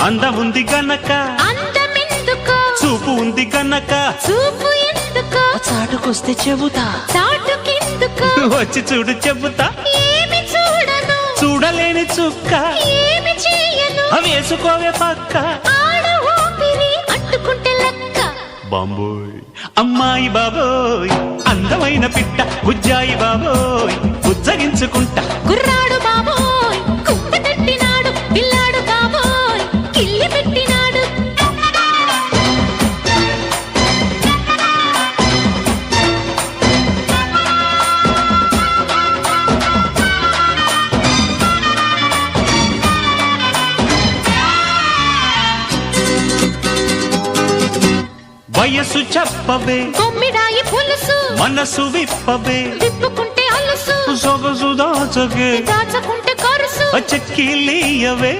అందముంది గనక అందమెందుకో చూపు ఉంది గనక చూపు ఎందుకో చాటుకొస్తే చెబుతా చాటుకెందుకో వచ్చి చూడు చెబుతా ఏమి చూడను చూడలేని చుక్క ఏమి చేయను వేసుకోవే పక్క ఆడ ఊపిరి అంటుకుంటే లెక్క బాంబోయ్ అమ్మాయి బాబోయ్ అందమైన పిట్ట బుజ్జాయి బాబోయ్ బుజ్జగించుకుంటా గుర్రాడు బాబోయ్ కుప్ప తట్టినాడు పిల్లాడు బాబోయ్ కిల్లి పెట్టినాడు వయసు చెప్పవే కొమ్మిడాయి పులుసు మనసు విప్పవే తిప్పుకుంటే అలుసు సొగసు దాచగే దాచకుంటే కరుసు చెక్కిలీయవే